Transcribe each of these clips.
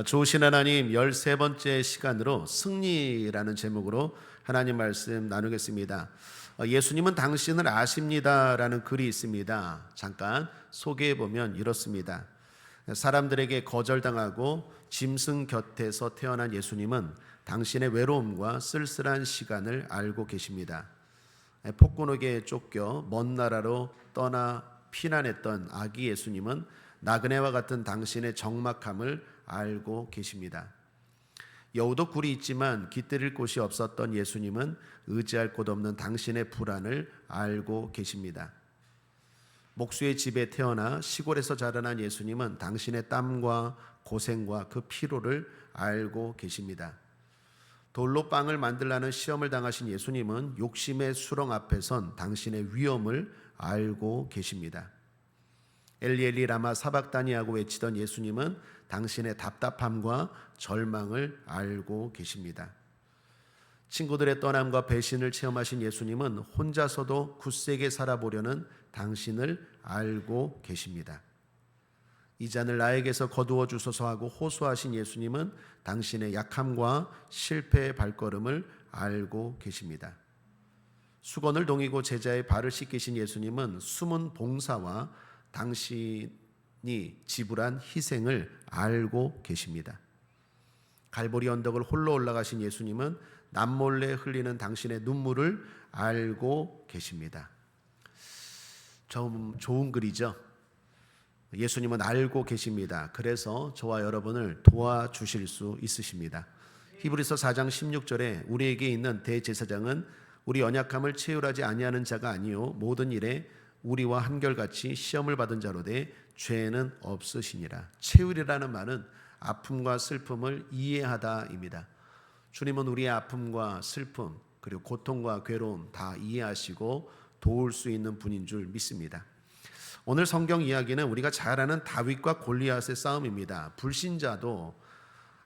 좋으신 하나님 13번째 시간으로 승리라는 제목으로 하나님 말씀 나누겠습니다. 예수님은 당신을 아십니다라는 글이 있습니다. 잠깐 소개해 보면 이렇습니다. 사람들에게 거절당하고 짐승 곁에서 태어난 예수님은 당신의 외로움과 쓸쓸한 시간을 알고 계십니다. 폭군에게 쫓겨 먼 나라로 떠나 피난했던 아기 예수님은 나그네와 같은 당신의 적막함을 알고 계십니다. 여우도 굴이 있지만 깃들일 곳이 없었던 예수님은 의지할 곳 없는 당신의 불안을 알고 계십니다. 목수의 집에 태어나 시골에서 자라난 예수님은 당신의 땀과 고생과 그 피로를 알고 계십니다. 돌로 빵을 만들라는 시험을 당하신 예수님은 욕심의 수렁 앞에 선 당신의 위험을 알고 계십니다. 엘리 엘리 라마 사박다니 하고 외치던 예수님은 당신의 답답함과 절망을 알고 계십니다. 친구들의 떠남과 배신을 체험하신 예수님은 혼자서도 굳세게 살아보려는 당신을 알고 계십니다. 이 잔을 나에게서 거두어 주소서 하고 호소하신 예수님은 당신의 약함과 실패의 발걸음을 알고 계십니다. 수건을 동이고 제자의 발을 씻기신 예수님은 숨은 봉사와 당신이 지불한 희생을 알고 계십니다. 갈보리 언덕을 홀로 올라가신 예수님은 남몰래 흘리는 당신의 눈물을 알고 계십니다. 좀 좋은 글이죠. 예수님은 알고 계십니다. 그래서 저와 여러분을 도와주실 수 있으십니다. 히브리서 4장 16절에 우리에게 있는 대제사장은 우리 연약함을 체휼하지 아니하는 자가 아니요 모든 일에 우리와 한결같이 시험을 받은 자로되 죄는 없으시니라. 체휼이라는 말은 아픔과 슬픔을 이해하다입니다. 주님은 우리의 아픔과 슬픔 그리고 고통과 괴로움 다 이해하시고 도울 수 있는 분인 줄 믿습니다. 오늘 성경 이야기는 우리가 잘 아는 다윗과 골리앗의 싸움입니다. 불신자도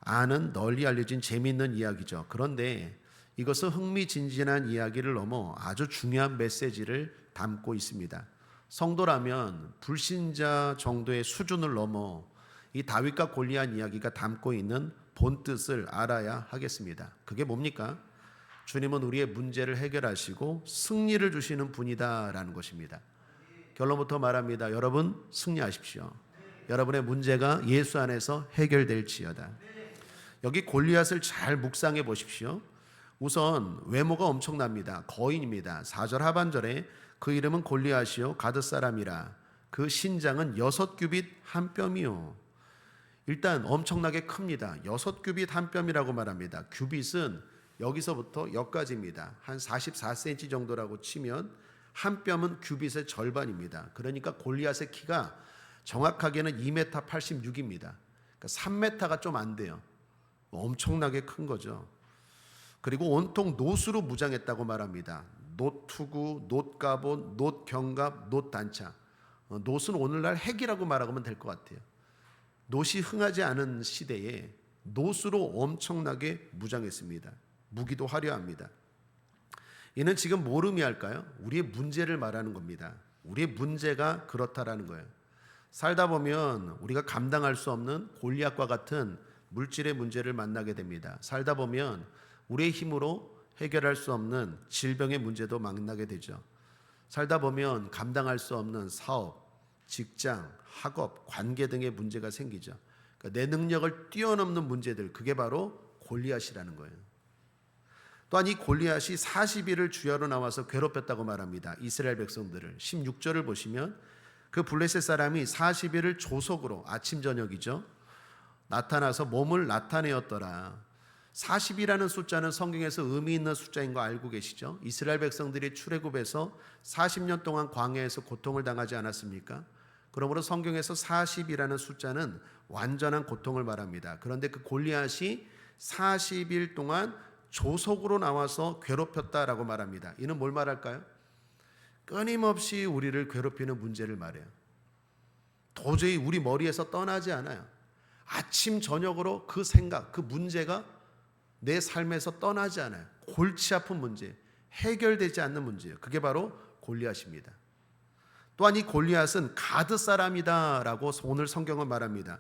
아는 널리 알려진 재미있는 이야기죠. 그런데 이것은 흥미진진한 이야기를 넘어 아주 중요한 메시지를 담고 있습니다. 성도라면 불신자 정도의 수준을 넘어 이 다윗과 골리앗 이야기가 담고 있는 본뜻을 알아야 하겠습니다. 그게 뭡니까? 주님은 우리의 문제를 해결하시고 승리를 주시는 분이다라는 것입니다. 결론부터 말합니다. 여러분 승리하십시오. 여러분의 문제가 예수 안에서 해결될지어다. 여기 골리앗을 잘 묵상해 보십시오. 우선 외모가 엄청납니다. 거인입니다. 4절 하반절에 그 이름은 골리앗이요 가드 사람이라 그 신장은 6규빗 한 뼘이요. 일단 엄청나게 큽니다. 6규빗 한 뼘이라고 말합니다. 규빗은 여기서부터 여기까지입니다. 한 44cm 정도라고 치면 한 뼘은 규빗의 절반입니다. 그러니까 골리앗의 키가 정확하게는 2m 86입니다. 그러니까 3m가 좀 안 돼요. 엄청나게 큰 거죠. 그리고 온통 놋으로 무장했다고 말합니다. 놋투구, 놋갑옷, 놋경갑, 놋단차. 놋은 오늘날 핵이라고 말하면 될 것 같아요. 놋이 흥하지 않은 시대에 놋으로 엄청나게 무장했습니다. 무기도 화려합니다. 이는 지금 뭘 의미할까요? 우리의 문제를 말하는 겁니다. 우리의 문제가 그렇다라는 거예요. 살다 보면 우리가 감당할 수 없는 골리앗과 같은 물질의 문제를 만나게 됩니다. 살다 보면 우리의 힘으로 해결할 수 없는 질병의 문제도 만나게 되죠. 살다 보면 감당할 수 없는 사업, 직장, 학업, 관계 등의 문제가 생기죠. 그러니까 내 능력을 뛰어넘는 문제들, 그게 바로 골리앗이라는 거예요. 또한 이 골리앗이 40일을 주야로 나와서 괴롭혔다고 말합니다. 이스라엘 백성들을. 16절을 보시면 그 블레셋 사람이 40일을 조속으로 아침 저녁이죠. 나타나서 몸을 나타내었더라. 40이라는 숫자는 성경에서 의미 있는 숫자인 거 알고 계시죠? 이스라엘 백성들이 출애굽에서 40년 동안 광야에서 고통을 당하지 않았습니까? 그러므로 성경에서 40이라는 숫자는 완전한 고통을 말합니다. 그런데 그 골리앗이 40일 동안 조속으로 나와서 괴롭혔다라고 말합니다. 이는 뭘 말할까요? 끊임없이 우리를 괴롭히는 문제를 말해요. 도저히 우리 머리에서 떠나지 않아요. 아침 저녁으로 그 생각, 그 문제가 내 삶에서 떠나지 않아요. 골치 아픈 문제, 해결되지 않는 문제예요. 그게 바로 골리앗입니다. 또한 이 골리앗은 가드 사람이다라고 오늘 성경은 말합니다.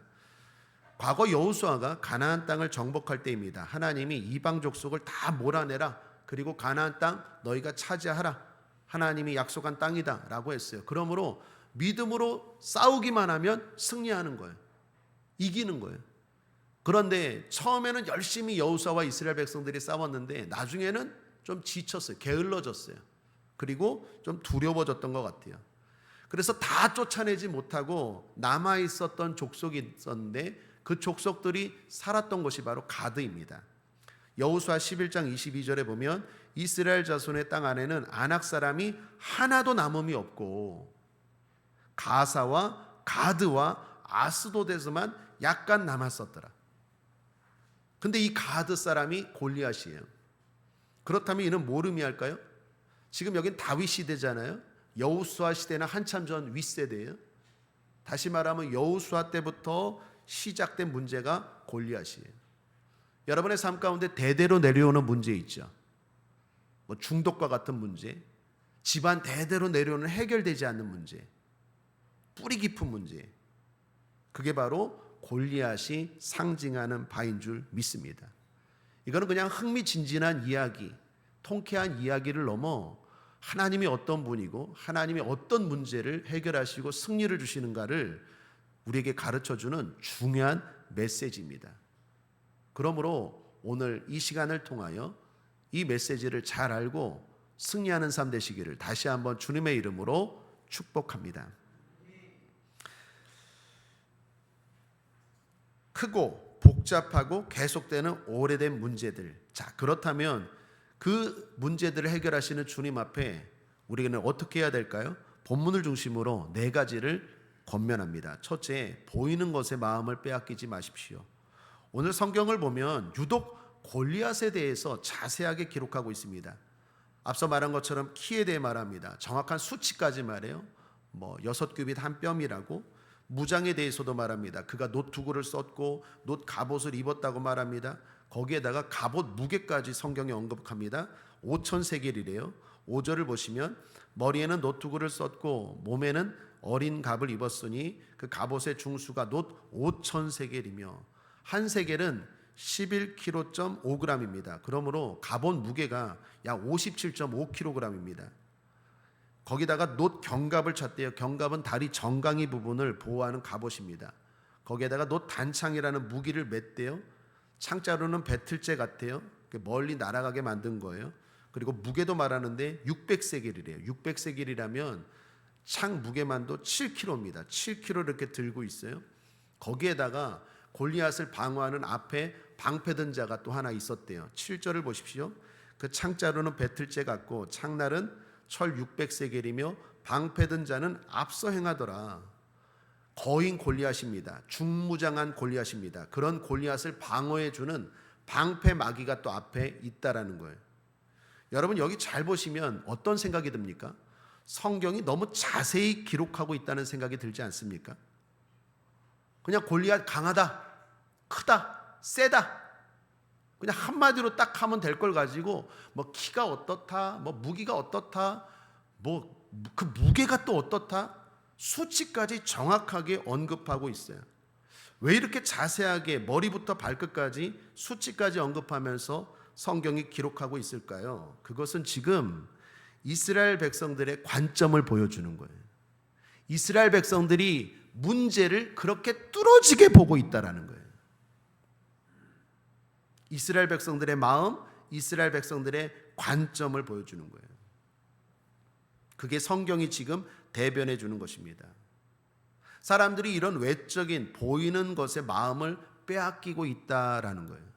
과거 여호수아가 가나안 땅을 정복할 때입니다. 하나님이 이방 족속을 다 몰아내라. 그리고 가나안 땅 너희가 차지하라. 하나님이 약속한 땅이다 라고 했어요. 그러므로 믿음으로 싸우기만 하면 승리하는 거예요. 이기는 거예요. 그런데 처음에는 열심히 여호수아와 이스라엘 백성들이 싸웠는데 나중에는 좀 지쳤어요. 게을러졌어요. 그리고 좀 두려워졌던 것 같아요. 그래서 다 쫓아내지 못하고 남아있었던 족속이 있었는데 그 족속들이 살았던 곳이 바로 가드입니다. 여호수아 11장 22절에 보면 이스라엘 자손의 땅 안에는 아낙 사람이 하나도 남음이 없고 가사와 가드와 아스돗에서만 약간 남았었더라. 근데 이 가드 사람이 골리앗이에요. 그렇다면 이는 뭘 의미할까요? 지금 여긴 다윗 시대잖아요. 여호수아 시대는 한참 전 윗세대예요. 다시 말하면 여호수아 때부터 시작된 문제가 골리앗이에요. 여러분의 삶 가운데 대대로 내려오는 문제 있죠. 뭐 중독과 같은 문제, 집안 대대로 내려오는 해결되지 않는 문제, 뿌리 깊은 문제. 그게 바로 골리앗이 상징하는 바인 줄 믿습니다. 이거는 그냥 흥미진진한 이야기, 통쾌한 이야기를 넘어 하나님이 어떤 분이고 하나님이 어떤 문제를 해결하시고 승리를 주시는가를 우리에게 가르쳐주는 중요한 메시지입니다. 그러므로 오늘 이 시간을 통하여 이 메시지를 잘 알고 승리하는 삶 되시기를 다시 한번 주님의 이름으로 축복합니다. 크고 복잡하고 계속되는 오래된 문제들. 자, 그렇다면 그 문제들을 해결하시는 주님 앞에 우리는 어떻게 해야 될까요? 본문을 중심으로 4가지를 권면합니다. 첫째, 보이는 것에 마음을 빼앗기지 마십시오. 오늘 성경을 보면 유독 골리앗에 대해서 자세하게 기록하고 있습니다. 앞서 말한 것처럼 키에 대해 말합니다. 정확한 수치까지 말해요. 6규빗 한 뼘이라고. 무장에 대해서도 말합니다. 그가 놋두구를 썼고 놋 갑옷을 입었다고 말합니다. 거기에다가 갑옷 무게까지 성경에 언급합니다. 5,000세겔이래요. 5절을 보시면 머리에는 놋두구를 썼고 몸에는 어린 갑을 입었으니 그 갑옷의 중수가 놋 5,000세겔이며 한 세겔은 11kg.5g입니다. 그러므로 갑옷 무게가 약 57.5kg입니다. 거기다가 놋 경갑을 찼대요. 경갑은 다리 정강이 부분을 보호하는 갑옷입니다. 거기에다가 놋 단창이라는 무기를 맸대요. 창자로는 배틀재 같아요. 멀리 날아가게 만든 거예요. 그리고 무게도 말하는데 600세겔이래요. 600세겔이라면 창 무게만도 7kg입니다. 7kg 이렇게 들고 있어요. 거기에다가 골리앗을 방어하는 앞에 방패든 자가 또 하나 있었대요. 7절을 보십시오. 그 창자로는 배틀재 같고 창날은 철 600세겔이며 방패든 자는 앞서 행하더라. 거인 골리앗입니다. 중무장한 골리앗입니다. 그런 골리앗을 방어해주는 방패 마귀가 또 앞에 있다라는 거예요. 여러분 여기 잘 보시면 어떤 생각이 듭니까? 성경이 너무 자세히 기록하고 있다는 생각이 들지 않습니까? 그냥 골리앗 강하다, 크다, 세다, 그냥 한마디로 딱 하면 될 걸 가지고 키가 어떻다, 무기가 어떻다, 그 무게가 또 어떻다, 수치까지 정확하게 언급하고 있어요. 왜 이렇게 자세하게 머리부터 발끝까지 수치까지 언급하면서 성경이 기록하고 있을까요? 그것은 지금 이스라엘 백성들의 관점을 보여주는 거예요. 이스라엘 백성들이 문제를 그렇게 뚫어지게 보고 있다라는 거예요. 이스라엘 백성들의 마음, 이스라엘 백성들의 관점을 보여주는 거예요. 그게 성경이 지금 대변해 주는 것입니다. 사람들이 이런 외적인 보이는 것에 마음을 빼앗기고 있다라는 거예요.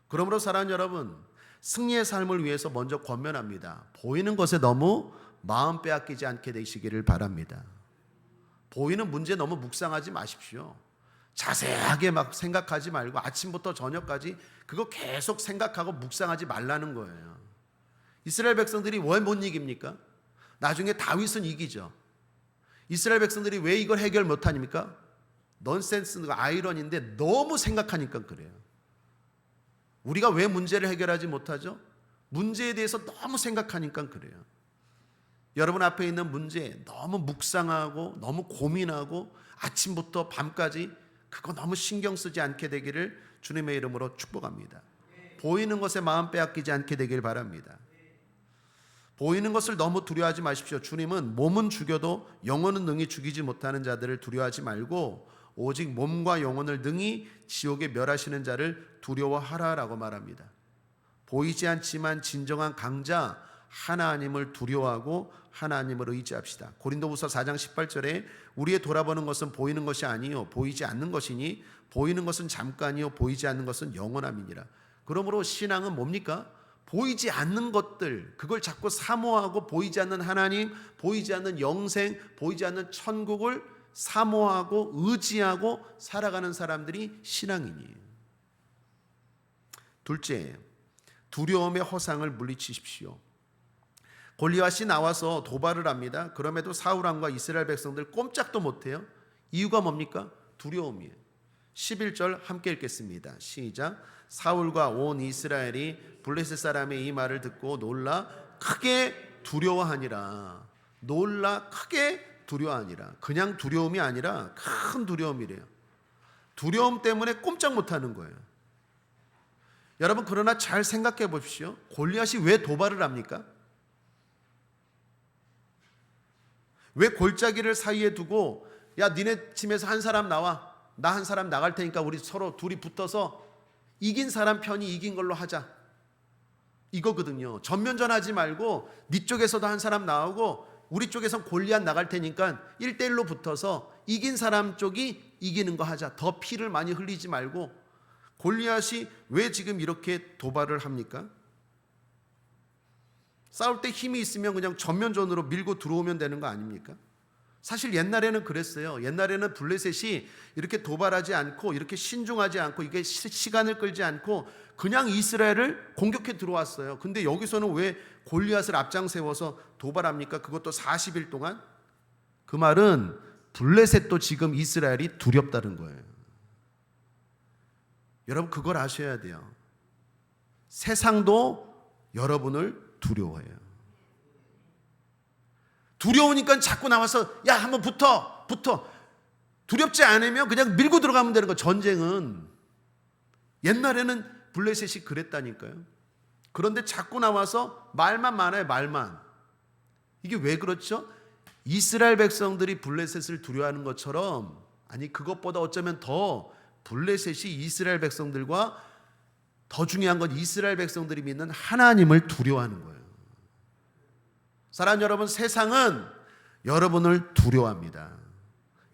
그러므로 사랑하는 여러분, 승리의 삶을 위해서 먼저 권면합니다. 보이는 것에 너무 마음 빼앗기지 않게 되시기를 바랍니다. 보이는 문제 너무 묵상하지 마십시오. 자세하게 막 생각하지 말고 아침부터 저녁까지 그거 계속 생각하고 묵상하지 말라는 거예요. 이스라엘 백성들이 왜 못 이깁니까? 나중에 다윗은 이기죠. 이스라엘 백성들이 왜 이걸 해결 못하니까? 넌센스가 아이러니인데 너무 생각하니까 그래요. 우리가 왜 문제를 해결하지 못하죠? 문제에 대해서 너무 생각하니까 그래요. 여러분 앞에 있는 문제 너무 묵상하고 너무 고민하고 아침부터 밤까지 그거 너무 신경 쓰지 않게 되기를 주님의 이름으로 축복합니다. 보이는 것에 마음 빼앗기지 않게 되길 바랍니다. 보이는 것을 너무 두려워하지 마십시오. 주님은 몸은 죽여도 영혼은 능히 죽이지 못하는 자들을 두려워하지 말고 오직 몸과 영혼을 능히 지옥에 멸하시는 자를 두려워하라라고 말합니다. 보이지 않지만 진정한 강자 하나님을 두려워하고 하나님을 의지합시다. 고린도후서 4장 18절에 우리의 돌아보는 것은 보이는 것이 아니요 보이지 않는 것이니 보이는 것은 잠깐이요 보이지 않는 것은 영원함이니라. 그러므로 신앙은 뭡니까? 보이지 않는 것들, 그걸 자꾸 사모하고 보이지 않는 하나님, 보이지 않는 영생, 보이지 않는 천국을 사모하고 의지하고 살아가는 사람들이 신앙인이에요. 둘째, 두려움의 허상을 물리치십시오. 골리앗이 나와서 도발을 합니다. 그럼에도 사울 왕과 이스라엘 백성들 꼼짝도 못해요. 이유가 뭡니까? 두려움이에요. 11절 함께 읽겠습니다. 시작. 사울과 온 이스라엘이 블레셋 사람의 이 말을 듣고 놀라 크게 두려워하니라. 놀라 크게 두려워하니라. 그냥 두려움이 아니라 큰 두려움이래요. 두려움 때문에 꼼짝 못하는 거예요. 여러분, 그러나 잘 생각해 보십시오. 골리앗이 왜 도발을 합니까? 왜 골짜기를 사이에 두고 야 니네 팀에서 한 사람 나와, 나 한 사람 나갈 테니까 우리 서로 둘이 붙어서 이긴 사람 편이 이긴 걸로 하자, 이거거든요. 전면전하지 말고 네 쪽에서도 한 사람 나오고 우리 쪽에선 골리앗 나갈 테니까 1대1로 붙어서 이긴 사람 쪽이 이기는 거 하자. 더 피를 많이 흘리지 말고. 골리앗이 왜 지금 이렇게 도발을 합니까? 싸울 때 힘이 있으면 그냥 전면전으로 밀고 들어오면 되는 거 아닙니까? 사실 옛날에는 그랬어요. 옛날에는 블레셋이 이렇게 도발하지 않고 이렇게 신중하지 않고 이게 시간을 끌지 않고 그냥 이스라엘을 공격해 들어왔어요. 근데 여기서는 왜 골리앗을 앞장 세워서 도발합니까? 그것도 40일 동안? 그 말은 블레셋도 지금 이스라엘이 두렵다는 거예요. 여러분, 그걸 아셔야 돼요. 세상도 여러분을 두려워해요. 두려우니까 자꾸 나와서 야 한번 붙어. 두렵지 않으면 그냥 밀고 들어가면 되는 거. 전쟁은 옛날에는 블레셋이 그랬다니까요. 그런데 자꾸 나와서 말만 많아요. 말만. 이게 왜 그렇죠? 이스라엘 백성들이 블레셋을 두려워하는 것처럼, 아니 그것보다 어쩌면 더 블레셋이 이스라엘 백성들과 더 중요한 건 이스라엘 백성들이 믿는 하나님을 두려워하는 거예요. 사랑하는 여러분, 세상은 여러분을 두려워합니다.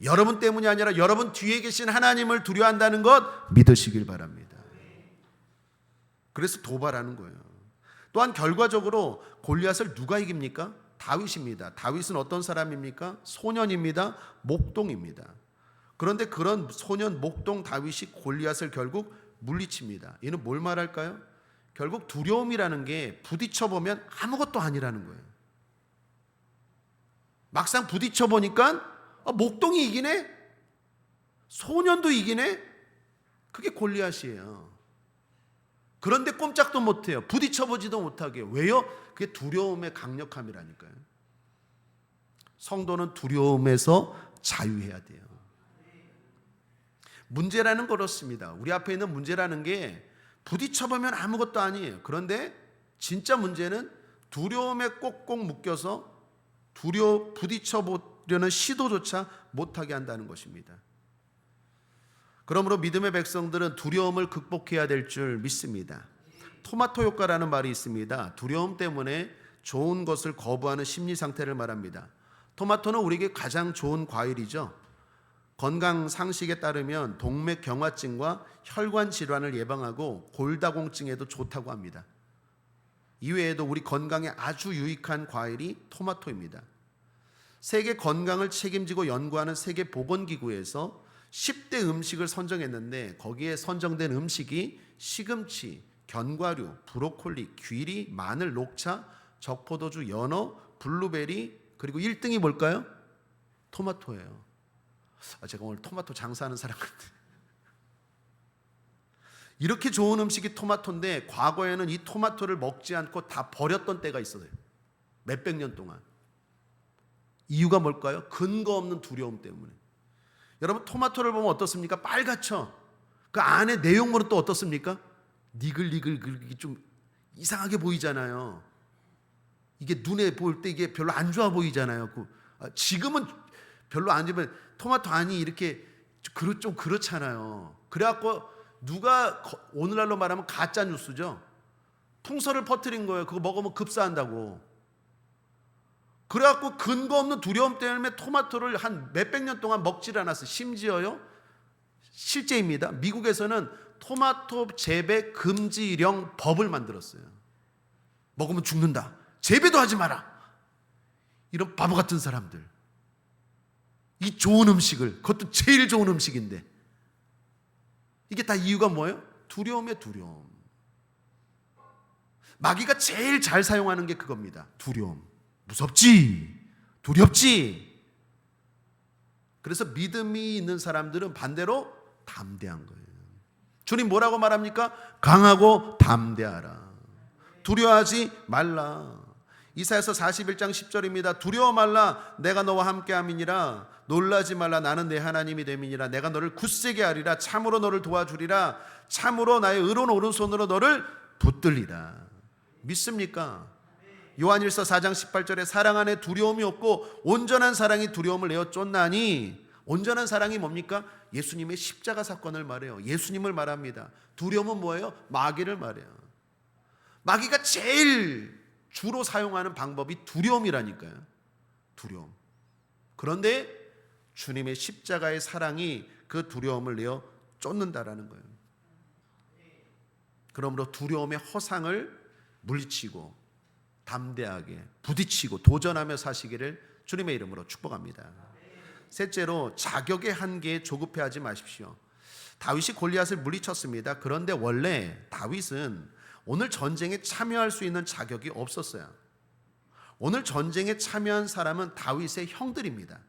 여러분 때문이 아니라 여러분 뒤에 계신 하나님을 두려워한다는 것 믿으시길 바랍니다. 그래서 도발하는 거예요. 또한 결과적으로 골리앗을 누가 이깁니까? 다윗입니다. 다윗은 어떤 사람입니까? 소년입니다. 목동입니다. 그런데 그런 소년 목동 다윗이 골리앗을 결국 물리칩니다. 이는 뭘 말할까요? 결국 두려움이라는 게 부딪혀보면 아무것도 아니라는 거예요. 막상 부딪혀보니까 목동이 이기네? 소년도 이기네? 그게 골리앗이에요. 그런데 꼼짝도 못해요. 부딪혀보지도 못하게. 왜요? 그게 두려움의 강력함이라니까요. 성도는 두려움에서 자유해야 돼요. 문제라는 그렇습니다. 우리 앞에 있는 문제라는 게 부딪혀보면 아무것도 아니에요. 그런데 진짜 문제는 두려움에 꼭꼭 묶여서 부딪혀보려는 시도조차 못하게 한다는 것입니다. 그러므로 믿음의 백성들은 두려움을 극복해야 될 줄 믿습니다. 토마토 효과라는 말이 있습니다. 두려움 때문에 좋은 것을 거부하는 심리 상태를 말합니다. 토마토는 우리에게 가장 좋은 과일이죠. 건강 상식에 따르면 동맥경화증과 혈관 질환을 예방하고 골다공증에도 좋다고 합니다. 이외에도 우리 건강에 아주 유익한 과일이 토마토입니다. 세계 건강을 책임지고 연구하는 세계보건기구에서 10대 음식을 선정했는데 거기에 선정된 음식이 시금치, 견과류, 브로콜리, 귀리, 마늘, 녹차, 적포도주, 연어, 블루베리, 그리고 1등이 뭘까요? 토마토예요. 제가 오늘 토마토 장사하는 사람 같아요. 이렇게 좋은 음식이 토마토인데 과거에는 이 토마토를 먹지 않고 다 버렸던 때가 있어요. 몇백 년 동안. 이유가 뭘까요? 근거 없는 두려움 때문에. 여러분 토마토를 보면 어떻습니까? 빨갛죠. 그 안에 내용물은 또 어떻습니까? 니글니글 좀 이상하게 보이잖아요. 이게 눈에 보일 때 이게 별로 안 좋아 보이잖아요. 지금은 별로 안 좋으면 토마토 안이 이렇게 좀 그렇잖아요. 그래갖고 누가 오늘날로 말하면 가짜 뉴스죠. 풍설을 퍼뜨린 거예요. 그거 먹으면 급사한다고. 그래갖고 근거 없는 두려움 때문에 토마토를 한 몇백 년 동안 먹질 않았어요. 심지어요, 실제입니다. 미국에서는 토마토 재배 금지령 법을 만들었어요. 먹으면 죽는다. 재배도 하지 마라. 이런 바보 같은 사람들. 이 좋은 음식을, 그것도 제일 좋은 음식인데. 이게 다 이유가 뭐예요? 두려움이에요, 두려움. 마귀가 제일 잘 사용하는 게 그겁니다. 두려움. 무섭지, 두렵지. 그래서 믿음이 있는 사람들은 반대로 담대한 거예요. 주님 뭐라고 말합니까? 강하고 담대하라. 두려워하지 말라. 이사야서 41장 10절입니다. 두려워 말라. 내가 너와 함께함이니라. 놀라지 말라. 나는 내 하나님이 됨이니라. 내가 너를 굳세게 하리라. 참으로 너를 도와주리라. 참으로 나의 의로운 오른손으로 너를 붙들리라. 믿습니까? 요한일서 4장 18절에 사랑 안에 두려움이 없고 온전한 사랑이 두려움을 내어 쫓나니, 온전한 사랑이 뭡니까? 예수님의 십자가 사건을 말해요. 예수님을 말합니다. 두려움은 뭐예요? 마귀를 말해요. 마귀가 제일 주로 사용하는 방법이 두려움이라니까요. 두려움. 그런데 주님의 십자가의 사랑이 그 두려움을 내어 쫓는다라는 거예요. 그러므로 두려움의 허상을 물리치고 담대하게 부딪히고 도전하며 사시기를 주님의 이름으로 축복합니다. 셋째로, 자격의 한계에 조급해하지 마십시오. 다윗이 골리앗을 물리쳤습니다. 그런데 원래 다윗은 오늘 전쟁에 참여할 수 있는 자격이 없었어요. 오늘 전쟁에 참여한 사람은 다윗의 형들입니다.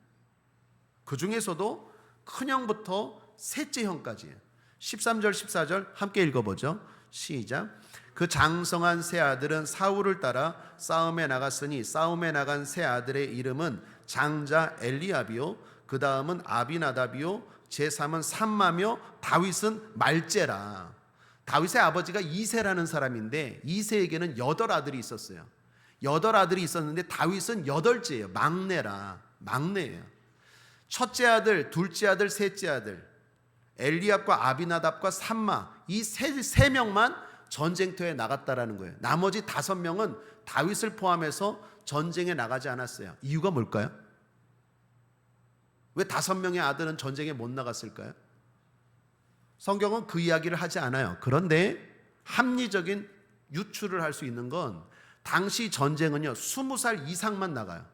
그 중에서도 큰형부터 셋째 형까지예요. 13절 14절 함께 읽어보죠. 시작. 그 장성한 세 아들은 사울을 따라 싸움에 나갔으니 싸움에 나간 세 아들의 이름은 장자 엘리압이요, 그 다음은 아비나답이요, 제3은 삼마며 다윗은 말제라. 다윗의 아버지가 이새라는 사람인데 이새에게는 8아들이 있었어요. 8아들이 있었는데 다윗은 8째예요. 막내라. 막내예요. 첫째 아들, 둘째 아들, 셋째 아들, 엘리압과 아비나답과 삼마, 이 세 명만 전쟁터에 나갔다라는 거예요. 나머지 5명은 다윗을 포함해서 전쟁에 나가지 않았어요. 이유가 뭘까요? 왜 5명의 아들은 전쟁에 못 나갔을까요? 성경은 그 이야기를 하지 않아요. 그런데 합리적인 유추를 할 수 있는 건 당시 전쟁은요 20살 이상만 나가요.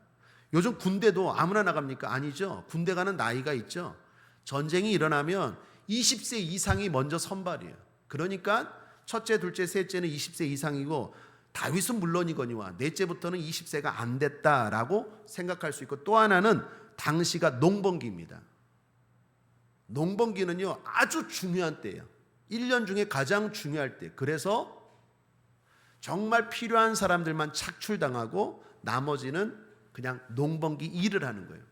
요즘 군대도 아무나 나갑니까? 아니죠. 군대 가는 나이가 있죠. 전쟁이 일어나면 20세 이상이 먼저 선발이에요. 그러니까 첫째, 둘째, 셋째는 20세 이상이고 다윗은 물론이거니와 넷째부터는 20세가 안 됐다라고 생각할 수 있고, 또 하나는 당시가 농번기입니다. 농번기는요 아주 중요한 때예요. 1년 중에 가장 중요할 때. 그래서 정말 필요한 사람들만 착출당하고 나머지는 그냥 농번기 일을 하는 거예요.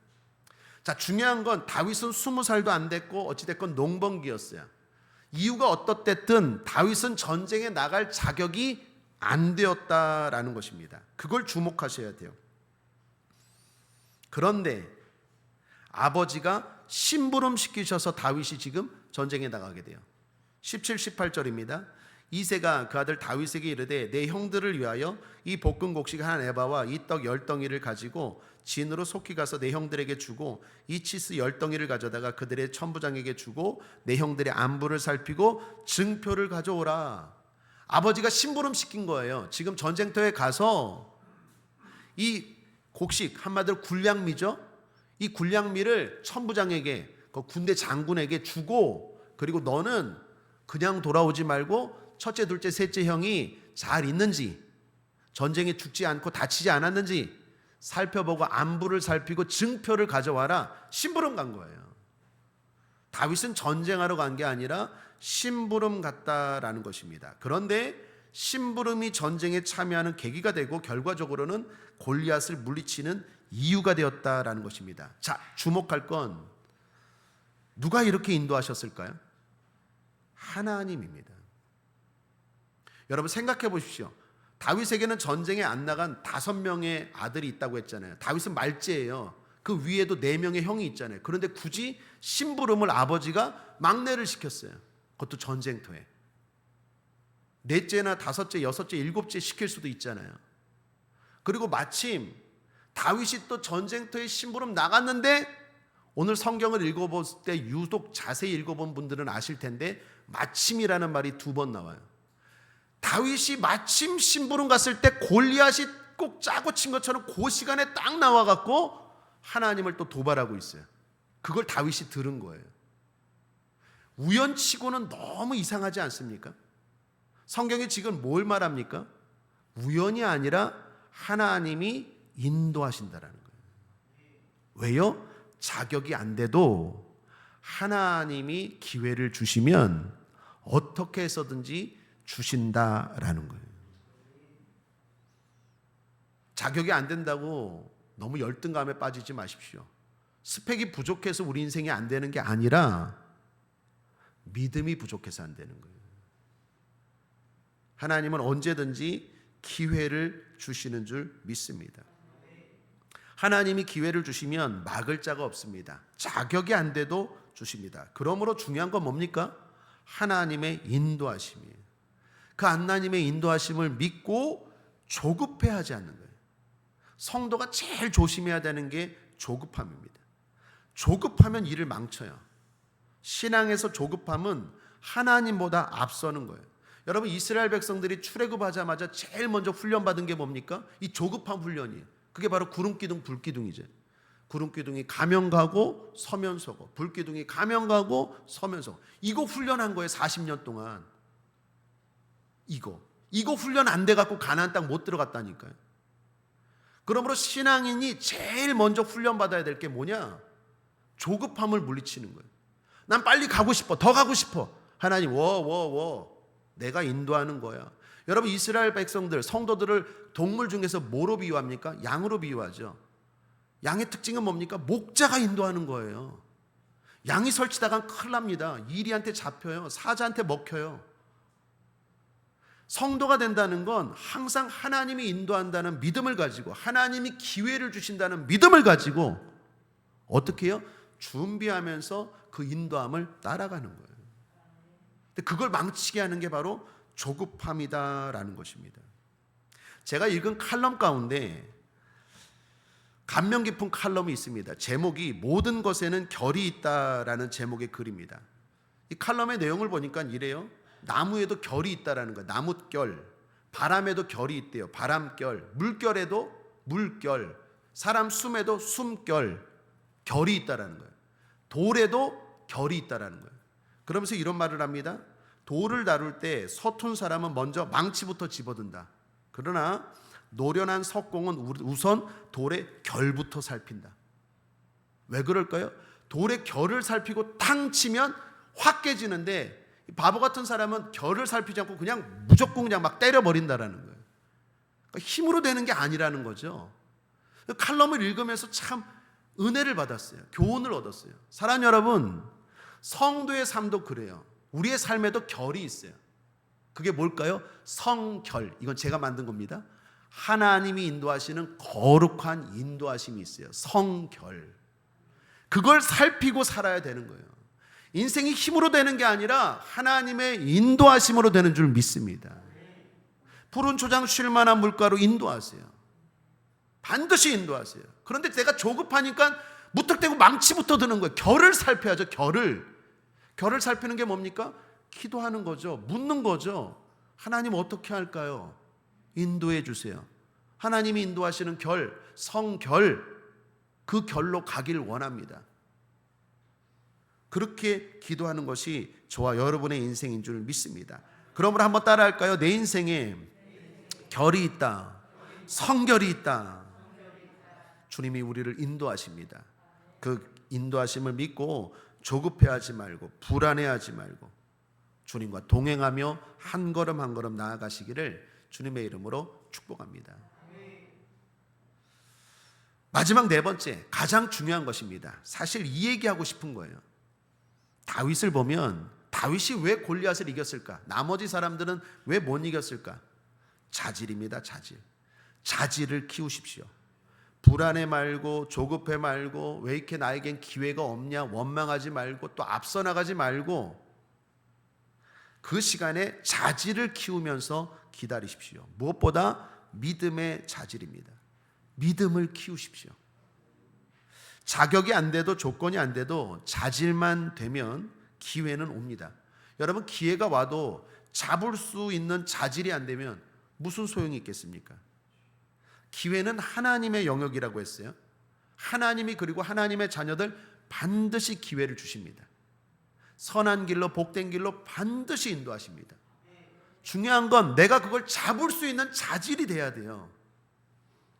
자, 중요한 건 다윗은 20살도 안 됐고 어찌됐건 농번기였어요. 이유가 어떻든 다윗은 전쟁에 나갈 자격이 안 되었다라는 것입니다. 그걸 주목하셔야 돼요. 그런데 아버지가 심부름 시키셔서 다윗이 지금 전쟁에 나가게 돼요. 17, 18절입니다. 이새가 그 아들 다윗에게 이르되 내 형들을 위하여 이 볶은 곡식 한 에바와 이 떡 10덩이를 가지고 진으로 속히 가서 내 형들에게 주고 이 치스 10덩이를 가져다가 그들의 천부장에게 주고 내 형들의 안부를 살피고 증표를 가져오라. 아버지가 심부름 시킨 거예요. 지금 전쟁터에 가서 이 곡식, 한마디로 군량미죠. 이 군량미를 천부장에게, 그 군대 장군에게 주고, 그리고 너는 그냥 돌아오지 말고 첫째, 둘째, 셋째 형이 잘 있는지, 전쟁에 죽지 않고 다치지 않았는지 살펴보고 안부를 살피고 증표를 가져와라. 심부름 간 거예요. 다윗은 전쟁하러 간 게 아니라 심부름 갔다라는 것입니다. 그런데 심부름이 전쟁에 참여하는 계기가 되고 결과적으로는 골리앗을 물리치는 이유가 되었다라는 것입니다. 자, 주목할 건 누가 이렇게 인도하셨을까요? 하나님입니다. 여러분 생각해 보십시오. 다윗에게는 전쟁에 안 나간 5명의 아들이 있다고 했잖아요. 다윗은 말제예요. 그 위에도 4명의 형이 있잖아요. 그런데 굳이 심부름을 아버지가 막내를 시켰어요. 그것도 전쟁터에. 넷째나 다섯째, 여섯째, 일곱째 시킬 수도 있잖아요. 그리고 마침 다윗이 또 전쟁터에 심부름 나갔는데, 오늘 성경을 읽어볼 때 유독 자세히 읽어본 분들은 아실 텐데 마침이라는 말이 2번 나와요. 다윗이 마침 심부름 갔을 때 골리앗이 꼭 짜고 친 것처럼 그 시간에 딱 나와갖고 하나님을 또 도발하고 있어요. 그걸 다윗이 들은 거예요. 우연치고는 너무 이상하지 않습니까? 성경이 지금 뭘 말합니까? 우연이 아니라 하나님이 인도하신다라는 거예요. 왜요? 자격이 안 돼도 하나님이 기회를 주시면 어떻게 해서든지 주신다라는 거예요. 자격이 안 된다고 너무 열등감에 빠지지 마십시오. 스펙이 부족해서 우리 인생이 안 되는 게 아니라 믿음이 부족해서 안 되는 거예요. 하나님은 언제든지 기회를 주시는 줄 믿습니다. 하나님이 기회를 주시면 막을 자가 없습니다. 자격이 안 돼도 주십니다. 그러므로 중요한 건 뭡니까? 하나님의 인도하심이에요. 그 하나님의 인도하심을 믿고 조급해하지 않는 거예요. 성도가 제일 조심해야 되는 게 조급함입니다. 조급하면 일을 망쳐요. 신앙에서 조급함은 하나님보다 앞서는 거예요. 여러분, 이스라엘 백성들이 출애굽하자마자 제일 먼저 훈련받은 게 뭡니까? 이 조급함 훈련이에요. 그게 바로 구름기둥, 불기둥이죠. 구름기둥이 가면 가고 서면 서고, 불기둥이 가면 가고 서면 서고. 이거 훈련한 거예요. 40년 동안. 이거 훈련 안 돼갖고 가나안 땅 못 들어갔다니까요. 그러므로 신앙인이 제일 먼저 훈련받아야 될 게 뭐냐? 조급함을 물리치는 거예요. 난 빨리 가고 싶어. 더 가고 싶어. 하나님, 내가 인도하는 거야. 여러분, 이스라엘 백성들, 성도들을 동물 중에서 뭐로 비유합니까? 양으로 비유하죠. 양의 특징은 뭡니까? 목자가 인도하는 거예요. 양이 설치다간 큰일 납니다. 이리한테 잡혀요. 사자한테 먹혀요. 성도가 된다는 건 항상 하나님이 인도한다는 믿음을 가지고, 하나님이 기회를 주신다는 믿음을 가지고 어떻게 해요? 준비하면서 그 인도함을 따라가는 거예요. 근데 그걸 망치게 하는 게 바로 조급함이다라는 것입니다. 제가 읽은 칼럼 가운데 감명 깊은 칼럼이 있습니다. 제목이 모든 것에는 결이 있다라는 제목의 글입니다. 이 칼럼의 내용을 보니까 이래요. 나무에도 결이 있다라는 거예요. 나뭇결. 바람에도 결이 있대요. 바람결. 물결에도 물결. 사람 숨에도 숨결. 결이 있다라는 거예요. 돌에도 결이 있다라는 거예요. 그러면서 이런 말을 합니다. 돌을 다룰 때 서툰 사람은 먼저 망치부터 집어든다. 그러나 노련한 석공은 우선 돌의 결부터 살핀다. 왜 그럴까요? 돌의 결을 살피고 탕 치면 확 깨지는데, 바보 같은 사람은 결을 살피지 않고 그냥 무조건 그냥 막 때려버린다라는 거예요. 그러니까 힘으로 되는 게 아니라는 거죠. 칼럼을 읽으면서 참 은혜를 받았어요. 교훈을 얻었어요. 사랑하는 여러분, 성도의 삶도 그래요. 우리의 삶에도 결이 있어요. 그게 뭘까요? 성결. 이건 제가 만든 겁니다. 하나님이 인도하시는 거룩한 인도하심이 있어요. 성결. 그걸 살피고 살아야 되는 거예요. 인생이 힘으로 되는 게 아니라 하나님의 인도하심으로 되는 줄 믿습니다. 푸른 초장 쉴 만한 물가로 인도하세요. 반드시 인도하세요. 그런데 내가 조급하니까 무턱대고 망치부터 드는 거예요. 결을 살펴야죠. 결을 살피는 게 뭡니까? 기도하는 거죠. 묻는 거죠. 하나님 어떻게 할까요? 인도해 주세요. 하나님이 인도하시는 결, 성결, 그 결로 가길 원합니다. 그렇게 기도하는 것이 저와 여러분의 인생인 줄 믿습니다. 그러므로 한번 따라할까요? 내 인생에 결이 있다. 성결이 있다. 주님이 우리를 인도하십니다. 그 인도하심을 믿고 조급해하지 말고 불안해하지 말고 주님과 동행하며 한 걸음 한 걸음 나아가시기를 주님의 이름으로 축복합니다. 마지막 4번째, 가장 중요한 것입니다. 사실 이 얘기하고 싶은 거예요. 다윗을 보면 다윗이 왜 골리앗을 이겼을까? 나머지 사람들은 왜 못 이겼을까? 자질입니다. 자질을 키우십시오. 불안해 말고 조급해 말고 왜 이렇게 나에겐 기회가 없냐 원망하지 말고 또 앞서 나가지 말고 그 시간에 자질을 키우면서 기다리십시오. 무엇보다 믿음의 자질입니다. 믿음을 키우십시오. 자격이 안 돼도 조건이 안 돼도 자질만 되면 기회는 옵니다. 여러분 기회가 와도 잡을 수 있는 자질이 안 되면 무슨 소용이 있겠습니까? 기회는 하나님의 영역이라고 했어요. 하나님이 그리고 하나님의 자녀들 반드시 기회를 주십니다. 선한 길로 복된 길로 반드시 인도하십니다. 중요한 건 내가 그걸 잡을 수 있는 자질이 돼야 돼요.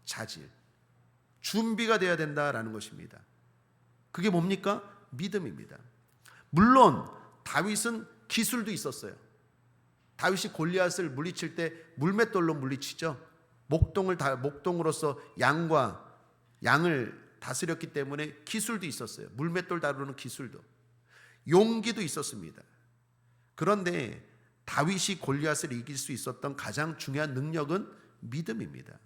자질. 준비가 돼야 된다라는 것입니다. 그게 뭡니까? 믿음입니다. 물론 다윗은 기술도 있었어요. 다윗이 골리앗을 물리칠 때 물맷돌로 물리치죠. 목동으로서 양을 다스렸기 때문에 기술도 있었어요. 물맷돌 다루는 기술도. 용기도 있었습니다. 그런데 다윗이 골리앗을 이길 수 있었던 가장 중요한 능력은 믿음입니다.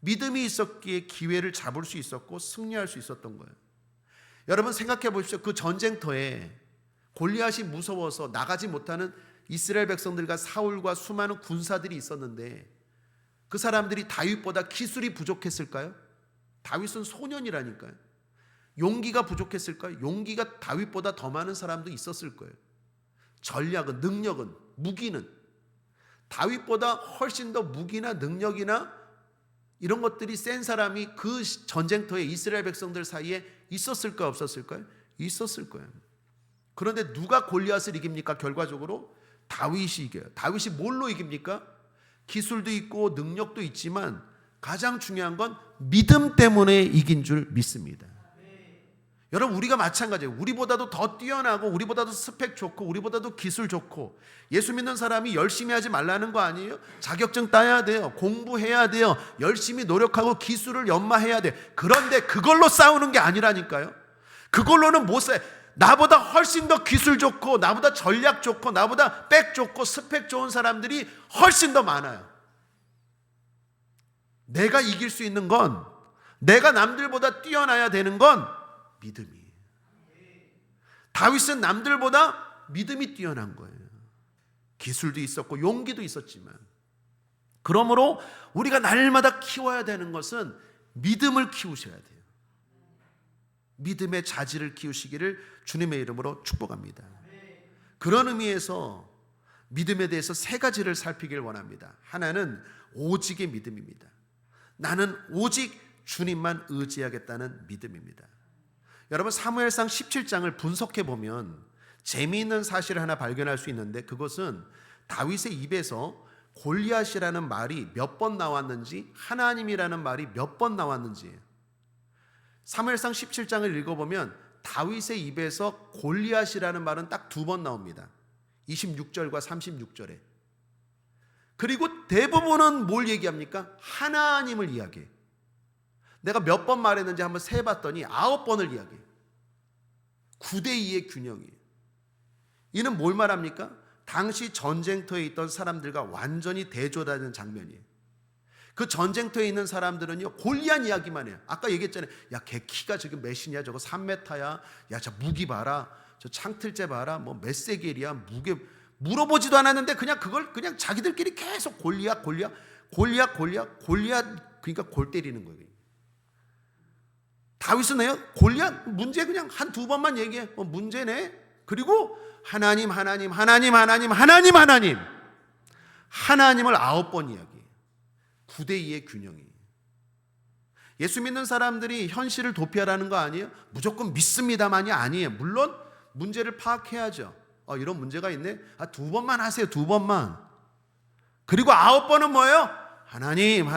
믿음이 있었기에 기회를 잡을 수 있었고 승리할 수 있었던 거예요. 여러분 생각해 보십시오. 그 전쟁터에 골리앗이 무서워서 나가지 못하는 이스라엘 백성들과 사울과 수많은 군사들이 있었는데 그 사람들이 다윗보다 기술이 부족했을까요? 다윗은 소년이라니까요. 용기가 부족했을까요? 용기가 다윗보다 더 많은 사람도 있었을 거예요. 전략은, 능력은, 무기는 다윗보다 훨씬 더 무기나 능력이나 이런 것들이 센 사람이 그 전쟁터에 이스라엘 백성들 사이에 있었을까요? 없었을까요? 있었을 거예요. 그런데 누가 골리앗을 이깁니까? 결과적으로 다윗이 이겨요. 다윗이 뭘로 이깁니까? 기술도 있고 능력도 있지만 가장 중요한 건 믿음 때문에 이긴 줄 믿습니다. 여러분 우리가 마찬가지예요. 우리보다도 더 뛰어나고 우리보다도 스펙 좋고 우리보다도 기술 좋고 예수 믿는 사람이 열심히 하지 말라는 거 아니에요? 자격증 따야 돼요. 공부해야 돼요. 열심히 노력하고 기술을 연마해야 돼요. 그런데 그걸로 싸우는 게 아니라니까요. 그걸로는 못 싸요. 나보다 훨씬 더 기술 좋고 나보다 전략 좋고 나보다 백 좋고 스펙 좋은 사람들이 훨씬 더 많아요. 내가 이길 수 있는 건 내가 남들보다 뛰어나야 되는 건 믿음이에요. 다윗은 남들보다 믿음이 뛰어난 거예요. 기술도 있었고 용기도 있었지만 그러므로 우리가 날마다 키워야 되는 것은 믿음을 키우셔야 돼요. 믿음의 자질을 키우시기를 주님의 이름으로 축복합니다. 그런 의미에서 믿음에 대해서 세 가지를 살피길 원합니다. 하나는 오직의 믿음입니다. 나는 오직 주님만 의지하겠다는 믿음입니다. 여러분 사무엘상 17장을 분석해 보면 재미있는 사실을 하나 발견할 수 있는데 그것은 다윗의 입에서 골리앗이라는 말이 몇 번 나왔는지 하나님이라는 말이 몇 번 나왔는지예요. 사무엘상 17장을 읽어보면 다윗의 입에서 골리앗이라는 말은 딱 2번 나옵니다. 26절과 36절에. 그리고 대부분은 뭘 얘기합니까? 하나님을 이야기해요. 내가 몇 번 말했는지 한번 세봤더니 9번을 이야기해요. 9대2의 균형이에요. 이는 뭘 말합니까? 당시 전쟁터에 있던 사람들과 완전히 대조되는 장면이에요. 그 전쟁터에 있는 사람들은요 골리앗 이야기만 해요. 아까 얘기했잖아요. 야, 걔 키가 지금 몇이냐? 저거 3m야. 야, 저 무기 봐라. 저 창틀째 봐라. 뭐 몇 세겔이야? 무게 물어보지도 않았는데 그냥 그걸 그냥 자기들끼리 계속 골리앗 그러니까 골 때리는 거예요. 다윗은 해요. 골리앗 문제 그냥 1-2번만 얘기해. 문제네. 그리고 하나님을 9번 이야기해. 9대2의 균형이. 예수 믿는 사람들이 현실을 도피하라는 거 아니에요? 무조건 믿습니다만이 아니에요. 물론 문제를 파악해야죠. 이런 문제가 있네. 2번만 하세요. 2번만. 그리고 9번은 뭐예요? 하나님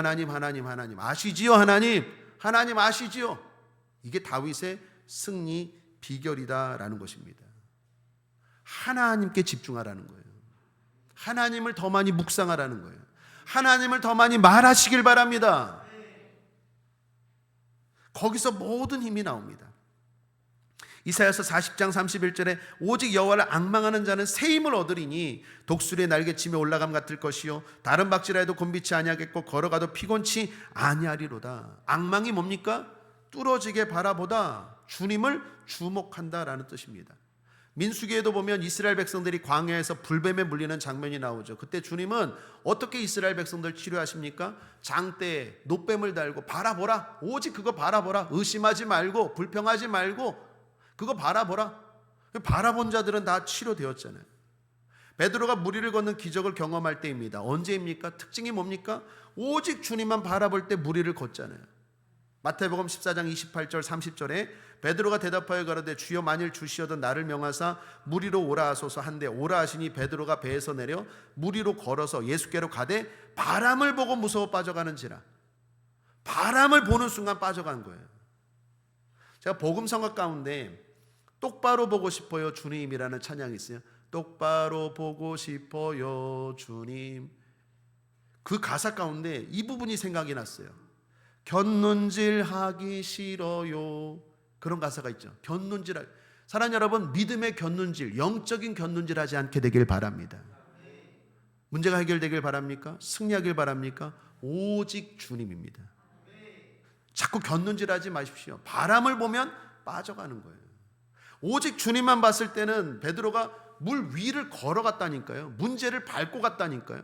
아시지요? 하나님 아시지요? 이게 다윗의 승리 비결이다라는 것입니다. 하나님께 집중하라는 거예요. 하나님을 더 많이 묵상하라는 거예요. 하나님을 더 많이 말하시길 바랍니다. 거기서 모든 힘이 나옵니다. 이사야서 40장 31절에 오직 여호와를 앙망하는 자는 새 힘을 얻으리니 독수리의 날개침에 올라감 같을 것이요 다른 박질라 해도 곤비치 아니하겠고 걸어가도 피곤치 아니하리로다. 앙망이 뭡니까? 뚫어지게 바라보다 주님을 주목한다라는 뜻입니다. 민수기에도 보면 이스라엘 백성들이 광야에서 불뱀에 물리는 장면이 나오죠. 그때 주님은 어떻게 이스라엘 백성들 치료하십니까? 장대에 놋뱀을 달고 바라보라. 오직 그거 바라보라. 의심하지 말고 불평하지 말고 그거 바라보라. 바라본 자들은 다 치료되었잖아요. 베드로가 물 위를 걷는 기적을 경험할 때입니다. 언제입니까? 특징이 뭡니까? 오직 주님만 바라볼 때 물 위를 걷잖아요. 마태복음 14장 28절 30절에 베드로가 대답하여 가로되 주여 만일 주시어든 나를 명하사 물 위로 오라 하소서 한데 오라 하시니 베드로가 배에서 내려 물 위로 걸어서 예수께로 가되 바람을 보고 무서워 빠져가는지라. 바람을 보는 순간 빠져간 거예요. 제가 복음성가 가운데 똑바로 보고 싶어요 주님이라는 찬양이 있어요. 똑바로 보고 싶어요 주님. 그 가사 가운데 이 부분이 생각이 났어요. 곁눈질하기 싫어요. 그런 가사가 있죠. 곁눈질하기. 사랑하는 여러분, 믿음의 곁눈질, 영적인 곁눈질하지 않게 되길 바랍니다. 문제가 해결되길 바랍니까? 승리하길 바랍니까? 오직 주님입니다. 자꾸 곁눈질하지 마십시오. 바람을 보면 빠져가는 거예요. 오직 주님만 봤을 때는 베드로가 물 위를 걸어갔다니까요. 문제를 밟고 갔다니까요.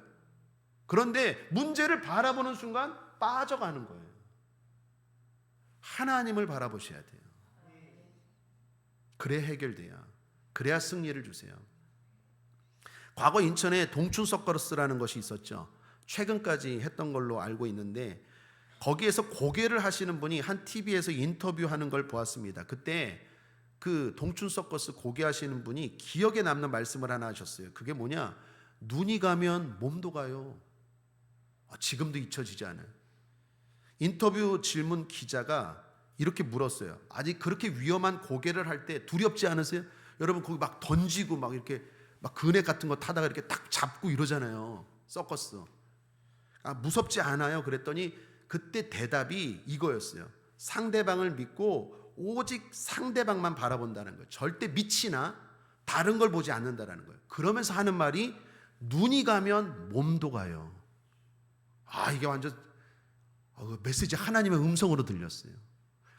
그런데 문제를 바라보는 순간 빠져가는 거예요. 하나님을 바라보셔야 돼요. 그래야 해결돼요. 그래야 승리를 주세요. 과거 인천에 동춘 서커스라는 것이 있었죠. 최근까지 했던 걸로 알고 있는데 거기에서 고개를 하시는 분이 한 TV에서 인터뷰하는 걸 보았습니다. 그때 그 동춘 서커스 고개하시는 분이 기억에 남는 말씀을 하나 하셨어요. 그게 뭐냐? 눈이 가면 몸도 가요. 지금도 잊혀지지 않아요. 인터뷰 질문 기자가 이렇게 물었어요. 아직 그렇게 위험한 고개를 할 때 두렵지 않으세요? 여러분 거기 막 던지고 막 이렇게 막 그네 같은 거 타다가 이렇게 딱 잡고 이러잖아요. 서커스. 무섭지 않아요? 그랬더니 그때 대답이 이거였어요. 상대방을 믿고 오직 상대방만 바라본다는 거예요. 절대 밑이나 다른 걸 보지 않는다는 거예요. 그러면서 하는 말이 눈이 가면 몸도 가요. 이게 완전 메시지 하나님의 음성으로 들렸어요.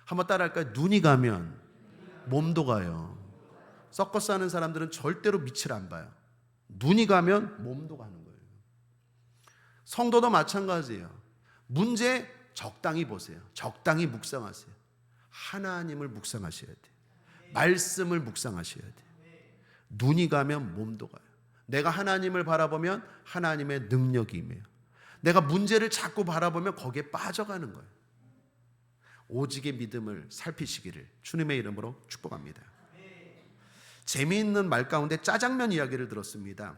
한번 따라할까요? 눈이 가면 몸도 가요. 서커스 하는 사람들은 절대로 밑을 안 봐요. 눈이 가면 몸도 가는 거예요. 성도도 마찬가지예요. 문제 적당히 보세요. 적당히 묵상하세요. 하나님을 묵상하셔야 돼요. 말씀을 묵상하셔야 돼요. 눈이 가면 몸도 가요. 내가 하나님을 바라보면 하나님의 능력이 임해요. 내가 문제를 자꾸 바라보면 거기에 빠져가는 거예요. 오직의 믿음을 살피시기를 주님의 이름으로 축복합니다. 재미있는 말 가운데 짜장면 이야기를 들었습니다.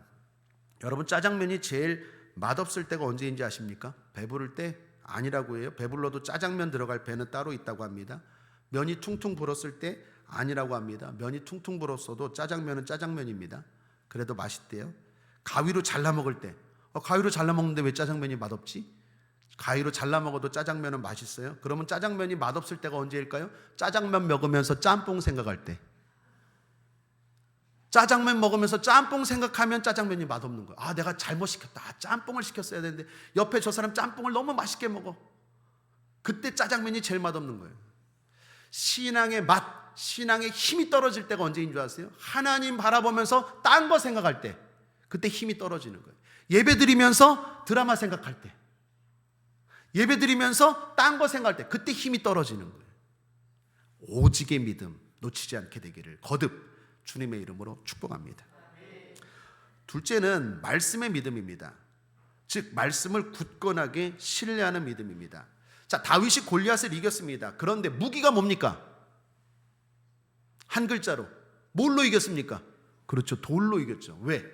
여러분 짜장면이 제일 맛없을 때가 언제인지 아십니까? 배부를 때 아니라고 해요. 배불러도 짜장면 들어갈 배는 따로 있다고 합니다. 면이 퉁퉁 불었을 때 아니라고 합니다. 면이 퉁퉁 불었어도 짜장면은 짜장면입니다. 그래도 맛있대요. 가위로 잘라 먹을 때 가위로 잘라 먹는데 왜 짜장면이 맛없지? 가위로 잘라 먹어도 짜장면은 맛있어요. 그러면 짜장면이 맛없을 때가 언제일까요? 짜장면 먹으면서 짬뽕 생각할 때. 짜장면 먹으면서 짬뽕 생각하면 짜장면이 맛없는 거예요. 내가 잘못 시켰다. 짬뽕을 시켰어야 되는데 옆에 저 사람 짬뽕을 너무 맛있게 먹어. 그때 짜장면이 제일 맛없는 거예요. 신앙의 맛, 신앙의 힘이 떨어질 때가 언제인 줄 아세요? 하나님 바라보면서 딴 거 생각할 때. 그때 힘이 떨어지는 거예요. 예배 드리면서 드라마 생각할 때, 예배 드리면서 딴 거 생각할 때, 그때 힘이 떨어지는 거예요. 오직의 믿음 놓치지 않게 되기를 거듭 주님의 이름으로 축복합니다. 둘째는 말씀의 믿음입니다. 즉 말씀을 굳건하게 신뢰하는 믿음입니다. 자, 다윗이 골리앗을 이겼습니다. 그런데 무기가 뭡니까? 한 글자로 뭘로 이겼습니까? 그렇죠, 돌로 이겼죠. 왜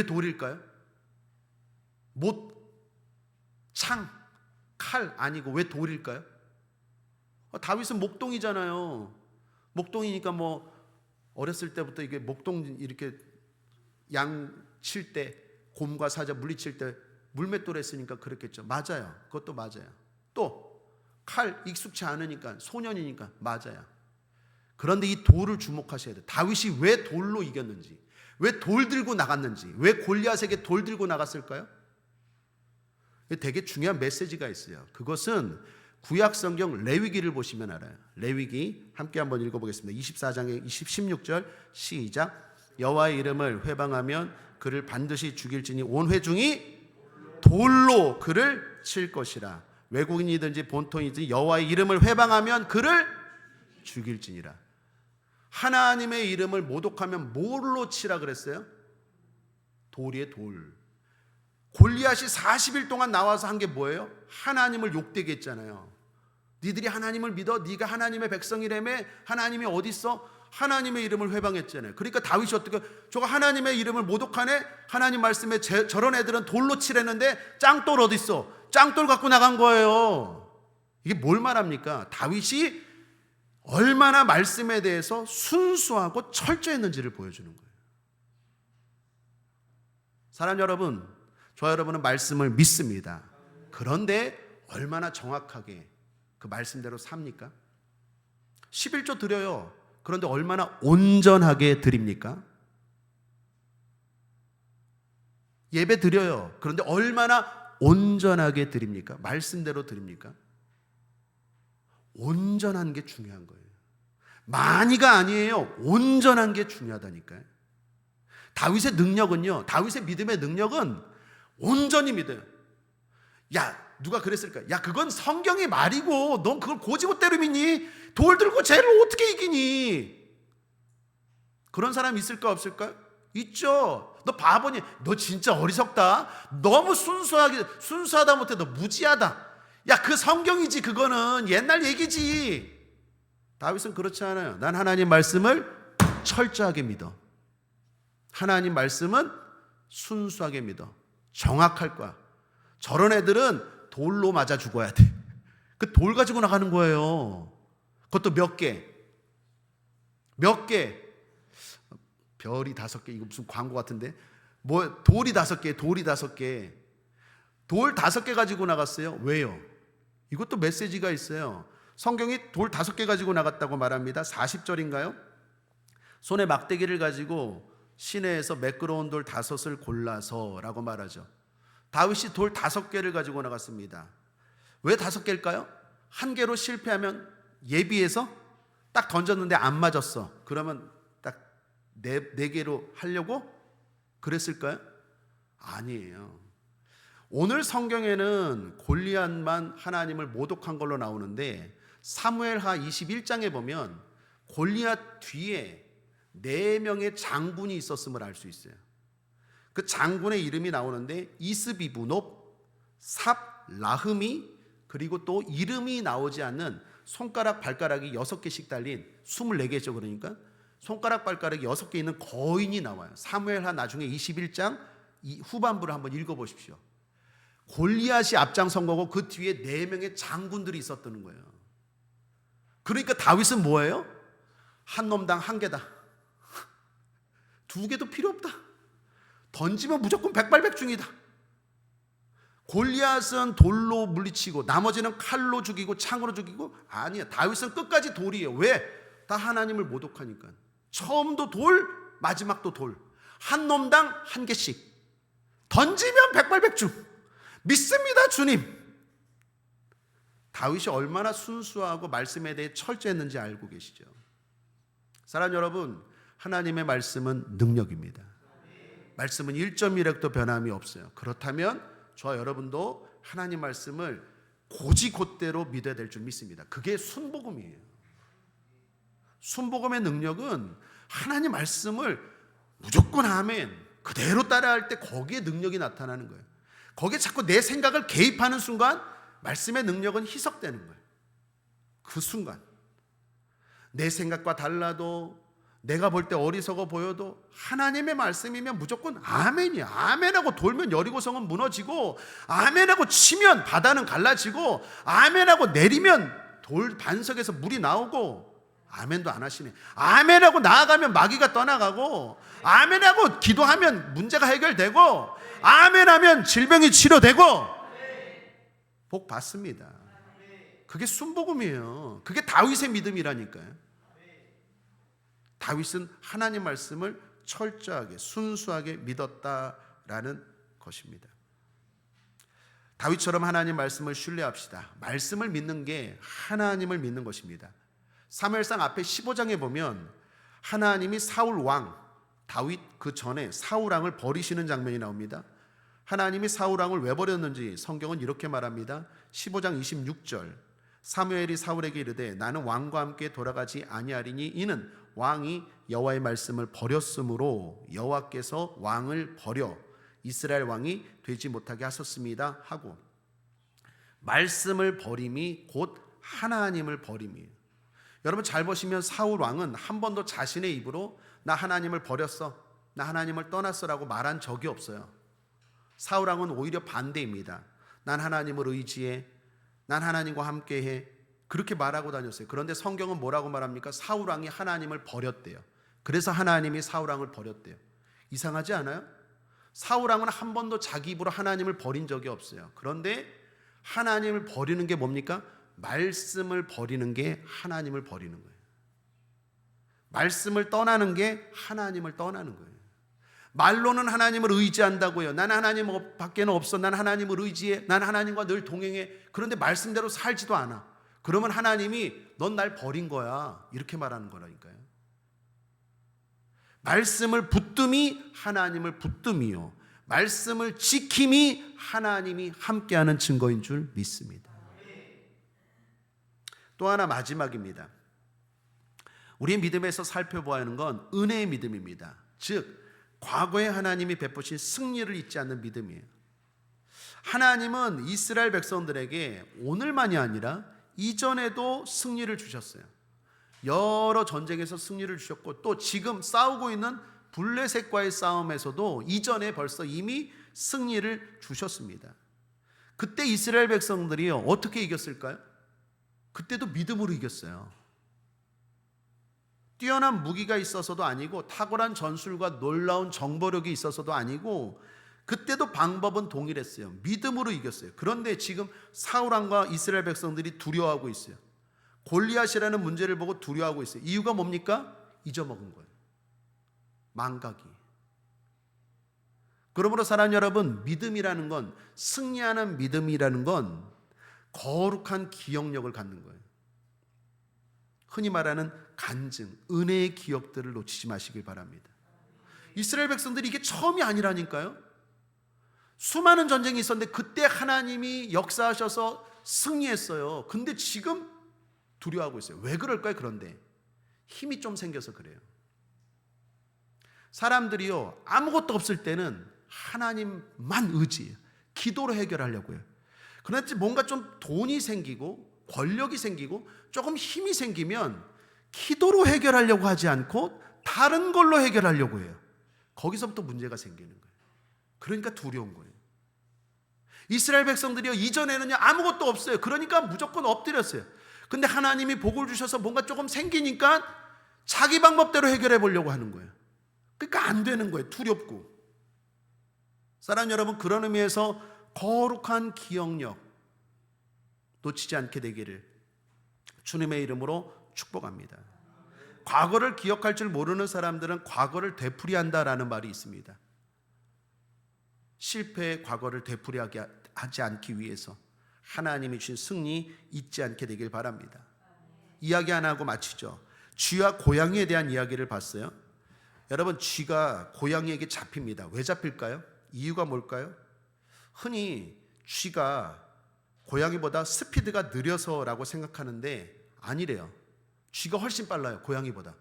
돌일까요? 못, 창, 칼 아니고 왜 돌일까요? 다윗은 목동이잖아요. 목동이니까 뭐 어렸을 때부터 이게 목동 이렇게 양 칠 때 곰과 사자 물리칠 때 물맷돌 했으니까 그렇겠죠. 맞아요. 그것도 맞아요. 또 칼 익숙치 않으니까 소년이니까 맞아요. 그런데 이 돌을 주목하셔야 돼요. 다윗이 왜 돌로 이겼는지, 왜 돌 들고 나갔는지, 왜 골리앗에게 돌 들고 나갔을까요? 되게 중요한 메시지가 있어요. 그것은 구약성경 레위기를 보시면 알아요. 레위기 함께 한번 읽어보겠습니다. 24장의 16절 시작. 여호와의 이름을 회방하면 그를 반드시 죽일지니 온 회중이 돌로 그를 칠 것이라. 외국인이든지 본토이든지 여호와의 이름을 회방하면 그를 죽일지니라. 하나님의 이름을 모독하면 뭘로 치라 그랬어요? 돌이에요, 돌. 골리앗이 40일 동안 나와서 한 게 뭐예요? 하나님을 욕되게 했잖아요. 니들이 하나님을 믿어? 네가 하나님의 백성이라며? 하나님이 어디 있어? 하나님의 이름을 회방했잖아요. 그러니까 다윗이 어떻게, 저거 하나님의 이름을 모독하네? 하나님 말씀에 저런 애들은 돌로 치랬는데 짱돌 어디 있어? 짱돌 갖고 나간 거예요. 이게 뭘 말합니까? 다윗이 얼마나 말씀에 대해서 순수하고 철저했는지를 보여주는 거예요. 사랑 여러분, 저 여러분은 말씀을 믿습니다. 그런데 얼마나 정확하게 그 말씀대로 삽니까? 11조 드려요. 그런데 얼마나 온전하게 드립니까? 예배 드려요. 그런데 얼마나 온전하게 드립니까? 말씀대로 드립니까? 온전한 게 중요한 거예요. 많이가 아니에요. 온전한 게 중요하다니까요. 다윗의 능력은요, 다윗의 믿음의 능력은 온전히 믿어요. 야, 누가 그랬을까? 야, 그건 성경의 말이고 넌 그걸 고지고대로 믿니? 돌 들고 쟤를 어떻게 이기니? 그런 사람 있을까 없을까? 있죠. 너 바보니? 너 진짜 어리석다. 너무 순수하다 못해 너 무지하다. 야, 그 성경이지. 그거는 옛날 얘기지. 다윗은 그렇지 않아요. 난 하나님 말씀을 철저하게 믿어. 하나님 말씀은 순수하게 믿어. 정확할 거야. 저런 애들은 돌로 맞아 죽어야 돼. 그 돌 가지고 나가는 거예요. 그것도 몇 개. 별이 5개. 이거 무슨 광고 같은데. 뭐 돌이 5개. 돌 5개 가지고 나갔어요. 왜요? 이것도 메시지가 있어요. 성경이 돌 5개 가지고 나갔다고 말합니다. 40절인가요? 손에 막대기를 가지고 시내에서 매끄러운 돌 5을 골라서 라고 말하죠. 다윗이 돌 5개를 가지고 나갔습니다. 왜 5개일까요? 한 개로 실패하면 예비해서 딱 던졌는데 안 맞았어. 그러면 딱 네 개로 하려고 그랬을까요? 아니에요. 오늘 성경에는 골리앗만 하나님을 모독한 걸로 나오는데 사무엘하 21장에 보면 골리앗 뒤에 4명의 장군이 있었음을 알 수 있어요. 그 장군의 이름이 나오는데 이스비브놉, 삽, 라흠이, 그리고 또 이름이 나오지 않는 손가락 발가락이 6개씩 달린 24개죠. 그러니까 손가락 발가락이 6개 있는 거인이 나와요. 사무엘하 나중에 21장 후반부를 한번 읽어보십시오. 골리앗이 앞장선 거고 그 뒤에 4명의 장군들이 있었다는 거예요. 그러니까 다윗은 뭐예요? 한 놈당 1개다. 2개도 필요 없다. 던지면 무조건 백발백중이다. 골리앗은 돌로 물리치고 나머지는 칼로 죽이고 창으로 죽이고, 아니야. 다윗은 끝까지 돌이에요. 왜? 다 하나님을 모독하니까. 처음도 돌, 마지막도 돌. 한 놈당 1개씩. 던지면 백발백중. 믿습니다, 주님. 다윗이 얼마나 순수하고 말씀에 대해 철저했는지 알고 계시죠? 사랑 여러분, 하나님의 말씀은 능력입니다. 말씀은 1.1획도 변함이 없어요. 그렇다면 저와 여러분도 하나님 말씀을 고지곧대로 믿어야 될 줄 믿습니다. 그게 순복음이에요. 순복음의 능력은 하나님 말씀을 무조건 아멘 그대로 따라할 때 거기에 능력이 나타나는 거예요. 거기에 자꾸 내 생각을 개입하는 순간 말씀의 능력은 희석되는 거예요. 그 순간 내 생각과 달라도, 내가 볼 때 어리석어 보여도 하나님의 말씀이면 무조건 아멘이야. 아멘하고 돌면 여리고성은 무너지고, 아멘하고 치면 바다는 갈라지고, 아멘하고 내리면 돌 반석에서 물이 나오고, 아멘도 안 하시네. 아멘하고 나아가면 마귀가 떠나가고, 아멘하고 기도하면 문제가 해결되고, 아멘하면 질병이 치료되고, 복 받습니다. 그게 순복음이에요. 그게 다윗의 믿음이라니까요. 다윗은 하나님 말씀을 철저하게 순수하게 믿었다라는 것입니다. 다윗처럼 하나님 말씀을 신뢰합시다. 말씀을 믿는 게 하나님을 믿는 것입니다. 사무엘상 앞에 15장에 보면 하나님이 사울 왕 다윗 그 전에 사울 왕을 버리시는 장면이 나옵니다. 하나님이 사울 왕을 왜 버렸는지 성경은 이렇게 말합니다. 15장 26절 사무엘이 사울에게 이르되 나는 왕과 함께 돌아가지 아니하리니 이는 왕이 여호와의 말씀을 버렸으므로 여호와께서 왕을 버려 이스라엘 왕이 되지 못하게 하셨습니다 하고, 말씀을 버림이 곧 하나님을 버림이에요. 여러분 잘 보시면 사울 왕은 한 번도 자신의 입으로 나 하나님을 버렸어, 나 하나님을 떠났어라고 말한 적이 없어요. 사울 왕은 오히려 반대입니다. 난 하나님을 의지해, 난 하나님과 함께해, 그렇게 말하고 다녔어요. 그런데 성경은 뭐라고 말합니까? 사울 왕이 하나님을 버렸대요. 그래서 하나님이 사울 왕을 버렸대요. 이상하지 않아요? 사울 왕은 한 번도 자기 입으로 하나님을 버린 적이 없어요. 그런데 하나님을 버리는 게 뭡니까? 말씀을 버리는 게 하나님을 버리는 거예요. 말씀을 떠나는 게 하나님을 떠나는 거예요. 말로는 하나님을 의지한다고요. 난 하나님 밖에는 없어. 난 하나님을 의지해. 난 하나님과 늘 동행해. 그런데 말씀대로 살지도 않아. 그러면 하나님이 넌 날 버린 거야, 이렇게 말하는 거라니까요. 말씀을 붙듦이 하나님을 붙듦이요, 말씀을 지킴이 하나님이 함께하는 증거인 줄 믿습니다. 또 하나 마지막입니다. 우리의 믿음에서 살펴보아야 하는 건 은혜의 믿음입니다. 즉 과거에 하나님이 베푸신 승리를 잊지 않는 믿음이에요. 하나님은 이스라엘 백성들에게 오늘만이 아니라 이전에도 승리를 주셨어요. 여러 전쟁에서 승리를 주셨고, 또 지금 싸우고 있는 블레셋과의 싸움에서도 이전에 벌써 이미 승리를 주셨습니다. 그때 이스라엘 백성들이 어떻게 이겼을까요? 그때도 믿음으로 이겼어요. 뛰어난 무기가 있어서도 아니고, 탁월한 전술과 놀라운 정보력이 있어서도 아니고, 그때도 방법은 동일했어요. 믿음으로 이겼어요. 그런데 지금 사울 왕과 이스라엘 백성들이 두려워하고 있어요. 골리앗이라는 문제를 보고 두려워하고 있어요. 이유가 뭡니까? 잊어먹은 거예요. 망각이. 그러므로 사랑하는 여러분, 믿음이라는 건, 승리하는 믿음이라는 건 거룩한 기억력을 갖는 거예요. 흔히 말하는 간증, 은혜의 기억들을 놓치지 마시길 바랍니다. 이스라엘 백성들이 이게 처음이 아니라니까요. 수많은 전쟁이 있었는데 그때 하나님이 역사하셔서 승리했어요. 근데 지금 두려워하고 있어요. 왜 그럴까요? 그런데 힘이 좀 생겨서 그래요. 사람들이요, 아무것도 없을 때는 하나님만 의지해요. 기도로 해결하려고 해요. 그런데 뭔가 좀 돈이 생기고 권력이 생기고 조금 힘이 생기면 기도로 해결하려고 하지 않고 다른 걸로 해결하려고 해요. 거기서부터 문제가 생기는 거예요. 그러니까 두려운 거예요. 이스라엘 백성들이요, 이전에는 아무것도 없어요. 그러니까 무조건 엎드렸어요. 근데 하나님이 복을 주셔서 뭔가 조금 생기니까 자기 방법대로 해결해 보려고 하는 거예요. 그러니까 안 되는 거예요. 두렵고. 사랑하는 여러분, 그런 의미에서 거룩한 기억력 놓치지 않게 되기를 주님의 이름으로 축복합니다. 과거를 기억할 줄 모르는 사람들은 과거를 되풀이한다라는 말이 있습니다. 실패의 과거를 되풀이하지 않기 위해서 하나님이 주신 승리 잊지 않게 되길 바랍니다. 이야기 하나 하고 마치죠. 쥐와 고양이에 대한 이야기를 봤어요. 여러분, 쥐가 고양이에게 잡힙니다. 왜 잡힐까요? 이유가 뭘까요? 흔히 쥐가 고양이보다 스피드가 느려서라고 생각하는데 아니래요. 쥐가 훨씬 빨라요. 고양이보다.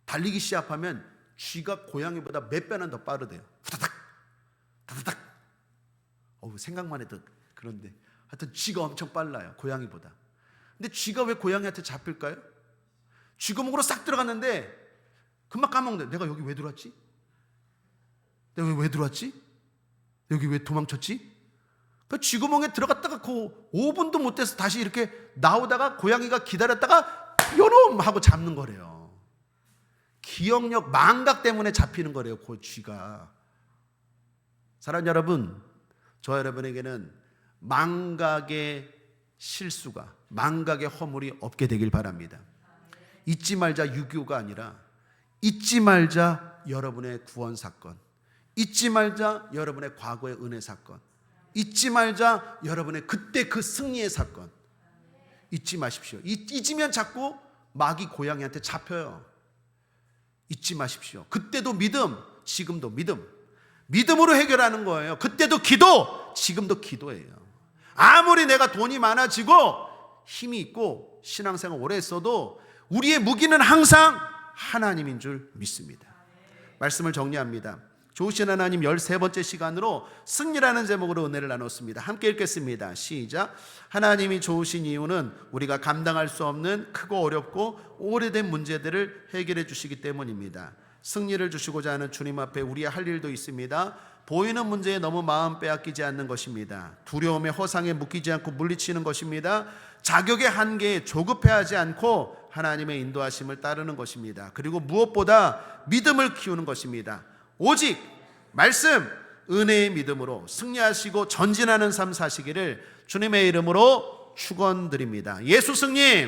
달리기 시합하면 쥐가 고양이보다 몇 배나 더 빠르대요. 후다닥 후다닥. 생각만 해도 그런데 하여튼 쥐가 엄청 빨라요. 고양이보다. 근데 쥐가 왜 고양이한테 잡힐까요? 쥐구멍으로 싹 들어갔는데 금방 까먹는데, 내가 여기 왜 들어왔지? 내가 왜 들어왔지? 여기 왜 도망쳤지? 그 쥐구멍에 들어갔다가 그 5분도 못 돼서 다시 이렇게 나오다가 고양이가 기다렸다가 요놈 하고 잡는 거래요. 기억력 망각 때문에 잡히는 거래요. 그 쥐가. 사랑하는 여러분, 저 여러분에게는 망각의 실수가, 망각의 허물이 없게 되길 바랍니다. 잊지 말자 6.25가 아니라 잊지 말자 여러분의 구원 사건, 잊지 말자 여러분의 과거의 은혜 사건, 잊지 말자 여러분의 그때 그 승리의 사건. 잊지 마십시오. 잊으면 자꾸 마귀 고양이한테 잡혀요. 잊지 마십시오. 그때도 믿음, 지금도 믿음. 믿음으로 해결하는 거예요. 그때도 기도, 지금도 기도예요. 아무리 내가 돈이 많아지고 힘이 있고 신앙생활 오래 했어도 우리의 무기는 항상 하나님인 줄 믿습니다. 말씀을 정리합니다. 좋으신 하나님 13번째 시간으로 승리라는 제목으로 은혜를 나눴습니다. 함께 읽겠습니다. 시작. 하나님이 좋으신 이유는 우리가 감당할 수 없는 크고 어렵고 오래된 문제들을 해결해 주시기 때문입니다. 승리를 주시고자 하는 주님 앞에 우리의 할 일도 있습니다. 보이는 문제에 너무 마음 빼앗기지 않는 것입니다. 두려움의 허상에 묶이지 않고 물리치는 것입니다. 자격의 한계에 조급해하지 않고 하나님의 인도하심을 따르는 것입니다. 그리고 무엇보다 믿음을 키우는 것입니다. 오직 말씀, 은혜의 믿음으로 승리하시고 전진하는 삶 사시기를 주님의 이름으로 축원드립니다. 예수 승리!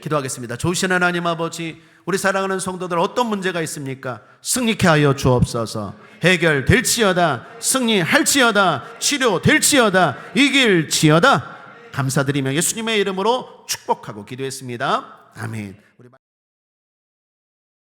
기도하겠습니다. 좋으신 하나님 아버지, 우리 사랑하는 성도들 어떤 문제가 있습니까? 승리케 하여 주옵소서. 해결될지어다, 승리할지어다, 치료될지어다, 이길지어다. 감사드리며 예수님의 이름으로 축복하고 기도했습니다. 아멘.